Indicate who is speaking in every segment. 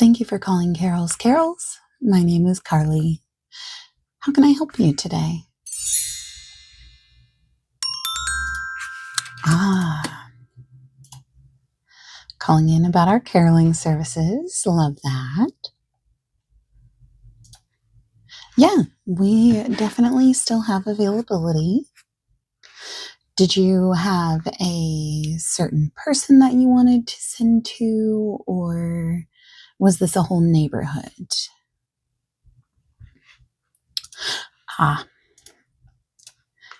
Speaker 1: Thank you for calling Carol's Carols. My name is Carly. How can I help you today? Calling in about our caroling services. Love that. Yeah, we definitely still have availability. Did you have a certain person that you wanted to send to, or was this a whole neighborhood?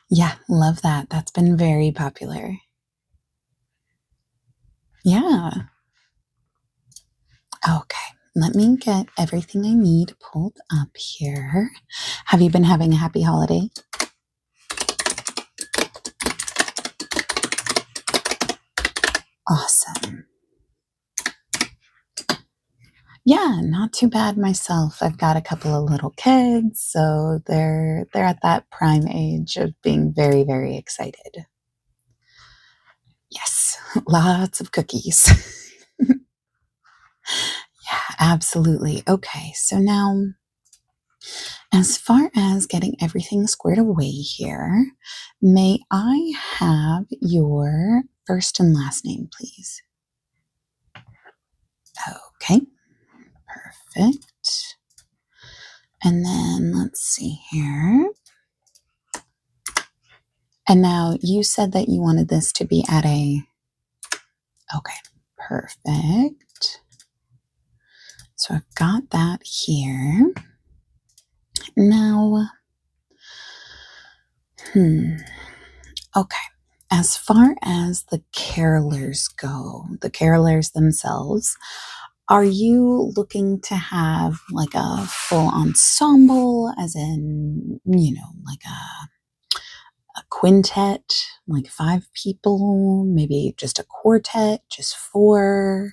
Speaker 1: Yeah, love that. That's been very popular. Yeah. Okay, let me get everything I need pulled up here. Have you been having a happy holiday? Awesome. Yeah, not too bad myself. I've got a couple of little kids, so they're at that prime age of being very, very excited. Yes, lots of cookies. Yeah, absolutely. Okay, so now as far as getting everything squared away here, may I have your first and last name, please? Okay, perfect. And then let's see here. And now you said that you wanted this to be at a... Okay, perfect. So I've got that here. Now, okay. As far as the carolers go, the carolers themselves, are you looking to have like a full ensemble, as in, like a quintet, like 5 people, maybe just a quartet, just 4?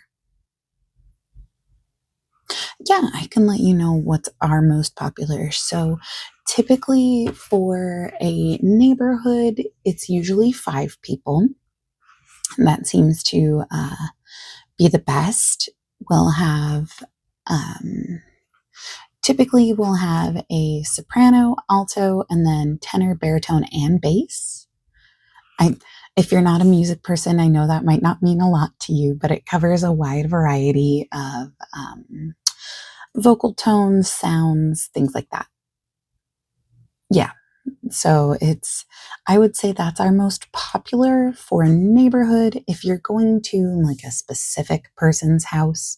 Speaker 1: Yeah, I can let you know what's our most popular. So typically for a neighborhood, it's usually 5 people. That seems to be the best. We'll have, typically we'll have a soprano, alto, and then tenor, baritone, and bass. If you're not a music person, I know that might not mean a lot to you, but it covers a wide variety of vocal tones, sounds, things like that. Yeah. So I would say that's our most popular for a neighborhood. If you're going to like a specific person's house,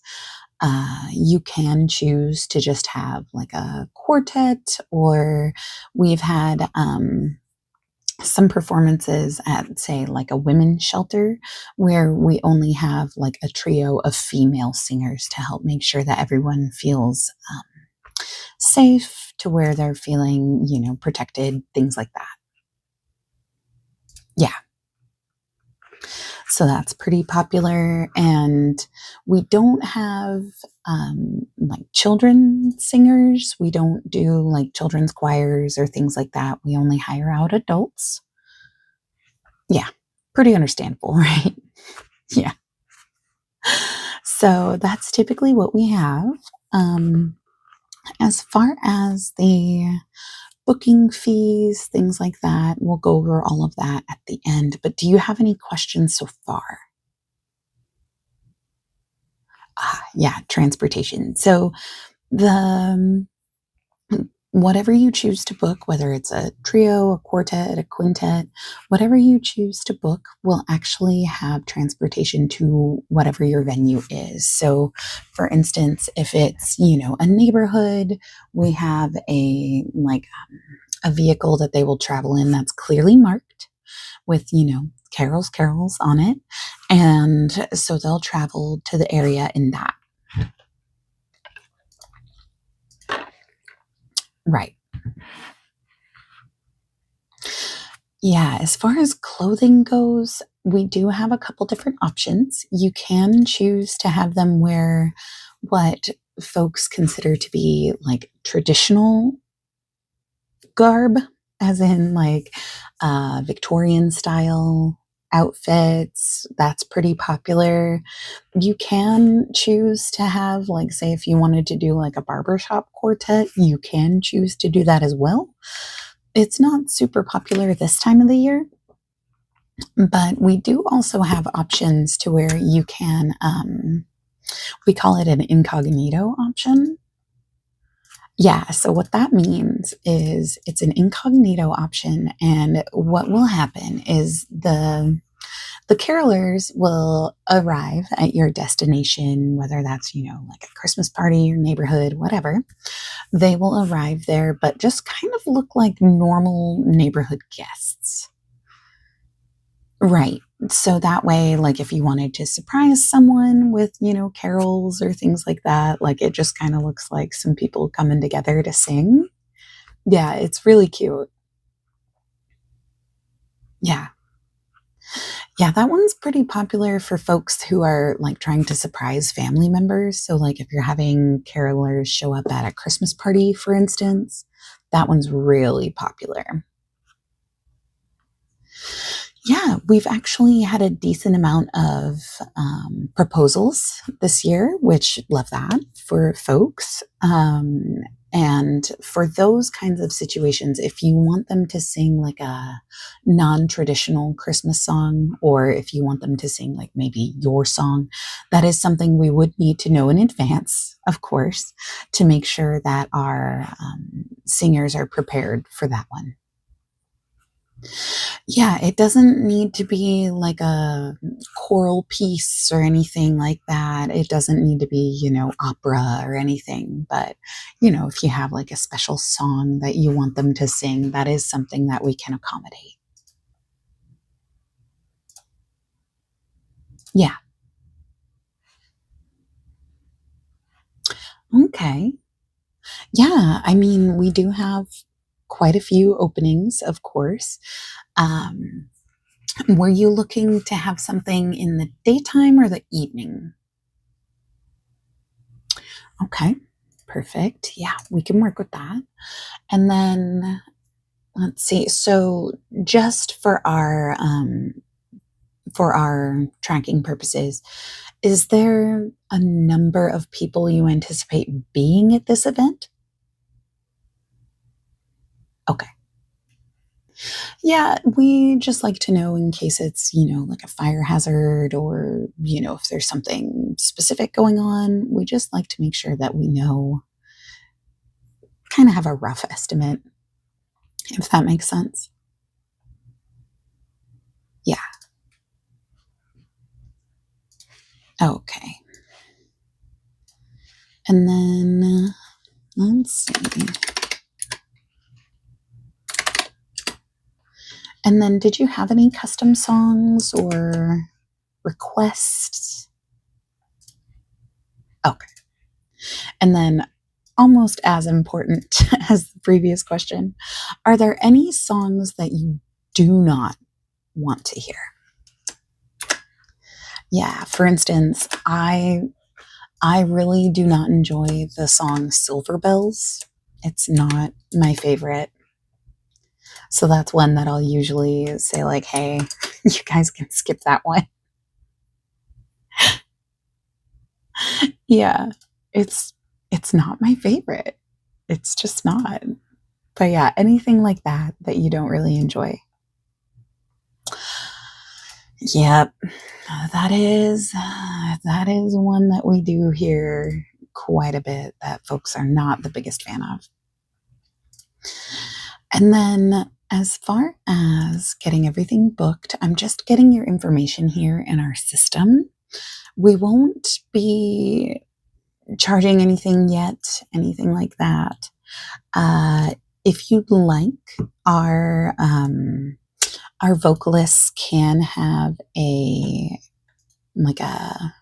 Speaker 1: you can choose to just have like a quartet, or we've had some performances at, say, like a women's shelter where we only have like a trio of female singers to help make sure that everyone feels safe, to where they're feeling, protected, things like that. Yeah. So that's pretty popular. And we don't have like children singers. We don't do like children's choirs or things like that. We only hire out adults. Yeah. Pretty understandable, right? Yeah. So that's typically what we have. As far as the booking fees, things like that, we'll go over all of that at the end. But do you have any questions so far? Yeah, transportation. So the whatever you choose to book, whether it's a trio, a quartet, a quintet, whatever you choose to book will actually have transportation to whatever your venue is. So for instance, if it's, a neighborhood, we have a vehicle that they will travel in that's clearly marked with, carols on it. And so they'll travel to the area in that. Right. Yeah, as far as clothing goes, we do have a couple different options. You can choose to have them wear what folks consider to be like traditional garb, as in like Victorian style outfits. That's pretty popular. You can choose to have, like, say, if you wanted to do like a barbershop quartet, you can choose to do that as well. It's not super popular this time of the year, but we do also have options to where you can, we call it an incognito option. Yeah, so what that means is it's an incognito option, and what will happen is the carolers will arrive at your destination, whether that's, like a Christmas party, your neighborhood, whatever. They will arrive there, but just kind of look like normal neighborhood guests. Right. So that way, like if you wanted to surprise someone with, carols or things like that, like it just kind of looks like some people coming together to sing. Yeah, it's really cute. Yeah. Yeah, that one's pretty popular for folks who are like trying to surprise family members. So, like if you're having carolers show up at a Christmas party, for instance, that one's really popular. Yeah, we've actually had a decent amount of proposals this year, which love that for folks. And for those kinds of situations, if you want them to sing like a non traditional Christmas song, or if you want them to sing like maybe your song, that is something we would need to know in advance, of course, to make sure that our singers are prepared for that one. Yeah, it doesn't need to be like a choral piece or anything like that. It doesn't need to be, opera or anything. But, if you have like a special song that you want them to sing, that is something that we can accommodate. Yeah. Okay. Yeah. I mean, we do have quite a few openings, of course. Um, were you looking to have something in the daytime or the evening? Okay, perfect. Yeah, we can work with that. And then let's see. So just for our tracking purposes, is there a number of people you anticipate being at this event? Okay. Yeah, we just like to know in case it's, like a fire hazard, or, if there's something specific going on. We just like to make sure that we know, kind of have a rough estimate, if that makes sense. Yeah. Okay. And then let's see. And then did you have any custom songs or requests? Okay. And then almost as important as the previous question, are there any songs that you do not want to hear? Yeah, for instance, I really do not enjoy the song Silver Bells. It's not my favorite. So that's one that I'll usually say like, "Hey, you guys can skip that one." Yeah. It's it's not my favorite. It's just not. But yeah, anything like that you don't really enjoy. Yep. That is one that we do hear quite a bit that folks are not the biggest fan of. And then as far as getting everything booked, I'm just getting your information here in our system. We won't be charging anything yet, anything like that. If you'd like, our vocalists can have a like a.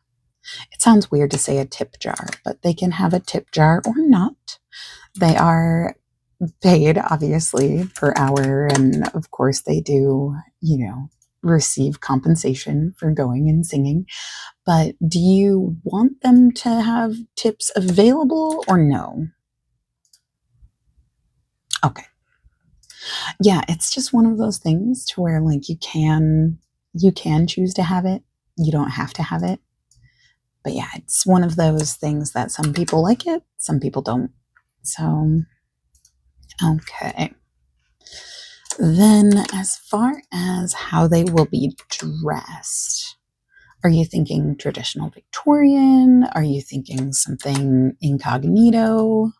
Speaker 1: It sounds weird to say a tip jar, but they can have a tip jar or not. They are paid obviously per hour, and of course they do, receive compensation for going and singing. But do you want them to have tips available or no? Okay. Yeah, it's just one of those things to where like you can You can choose to have it. You don't have to have it. But yeah, it's one of those things that some people like it, some people don't. So, okay. Then, as far as how they will be dressed, are you thinking traditional Victorian? Are you thinking something incognito?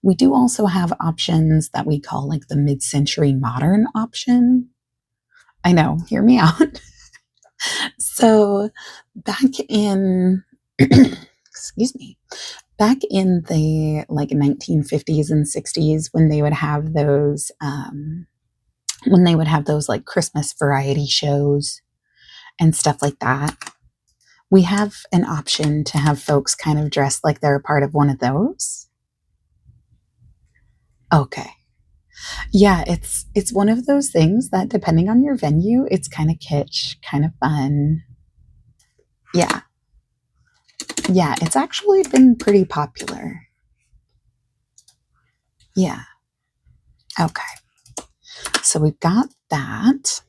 Speaker 1: We do also have options that we call like the mid century modern option. I know, hear me out. So, back in, excuse me, back in the like 1950s and 60s when they would have those like Christmas variety shows and stuff like that, we have an option to have folks kind of dressed like they're a part of one of those. Okay. Yeah, it's one of those things that depending on your venue, it's kind of kitsch, kind of fun. Yeah. Yeah, it's actually been pretty popular. Yeah. Okay. So we've got that.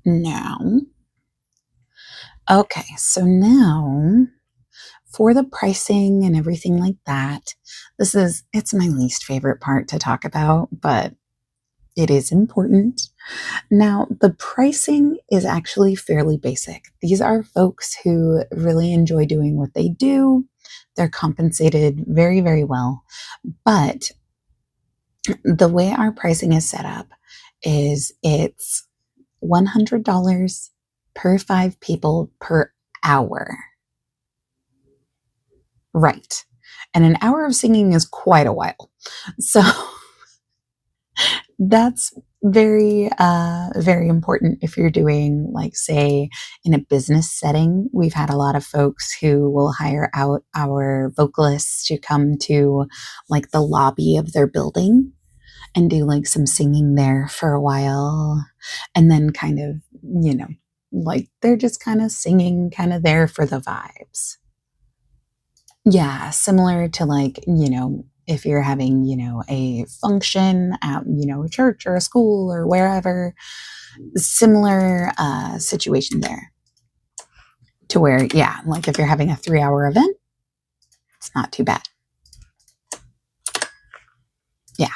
Speaker 1: Now, okay, so now for the pricing and everything like that, it's my least favorite part to talk about, but it is important. Now, the pricing is actually fairly basic. These are folks who really enjoy doing what they do. They're compensated very, very well. But the way our pricing is set up is it's $100 per 5 people per hour. Right. And an hour of singing is quite a while. So that's very important if you're doing, like, say, in a business setting. We've had a lot of folks who will hire out our vocalists to come to like the lobby of their building and do like some singing there for a while. And then kind of, like they're just kind of singing, kind of there for the vibes. Yeah, similar to like, if you're having, a function at, a church or a school or wherever, similar situation there to where, yeah, like if you're having a 3-hour event, it's not too bad. Yeah.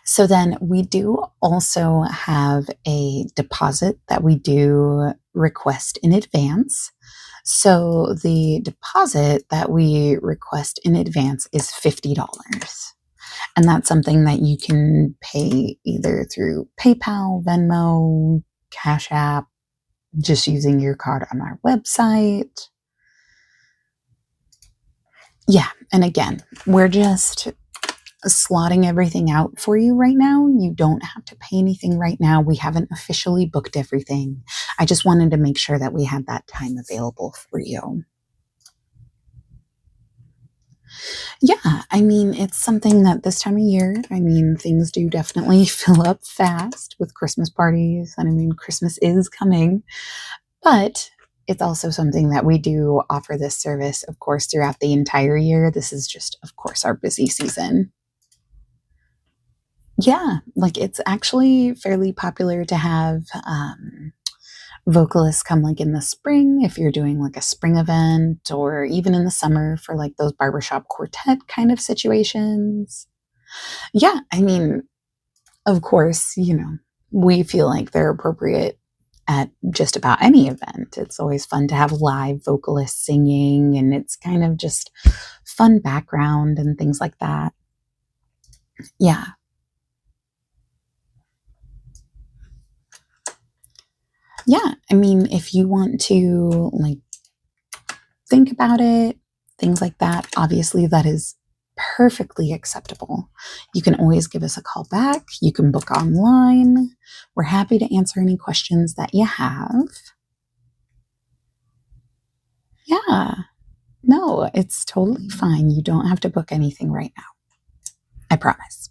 Speaker 1: So then we do also have a deposit that we do request in advance. So the deposit that we request in advance is $50. And that's something that you can pay either through PayPal, Venmo, Cash App, just using your card on our website. Yeah. And again, we're just slotting everything out for you right now. You don't have to pay anything right now. We haven't officially booked everything. I just wanted to make sure that we had that time available for you. Yeah, I mean, it's something that this time of year, I mean, things do definitely fill up fast with Christmas parties. And I mean, Christmas is coming, but it's also something that we do offer this service, of course, throughout the entire year. This is just, of course, our busy season. Yeah, like it's actually fairly popular to have vocalists come like in the spring if you're doing like a spring event, or even in the summer for like those barbershop quartet kind of situations. Yeah, I mean, of course, we feel like they're appropriate at just about any event. It's always fun to have live vocalists singing, and it's kind of just fun background and things like that. Yeah. Yeah, I mean, if you want to like think about it, things like that, obviously that is perfectly acceptable. You can always give us a call back. You can book online. We're happy to answer any questions that you have. Yeah, no, it's totally fine. You don't have to book anything right now. I promise.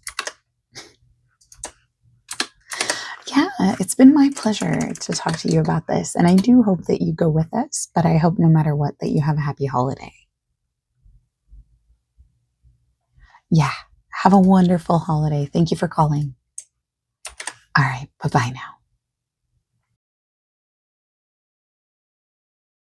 Speaker 1: Yeah, it's been my pleasure to talk to you about this. And I do hope that you go with us, but I hope no matter what that you have a happy holiday. Yeah, have a wonderful holiday. Thank you for calling. All right, bye bye now.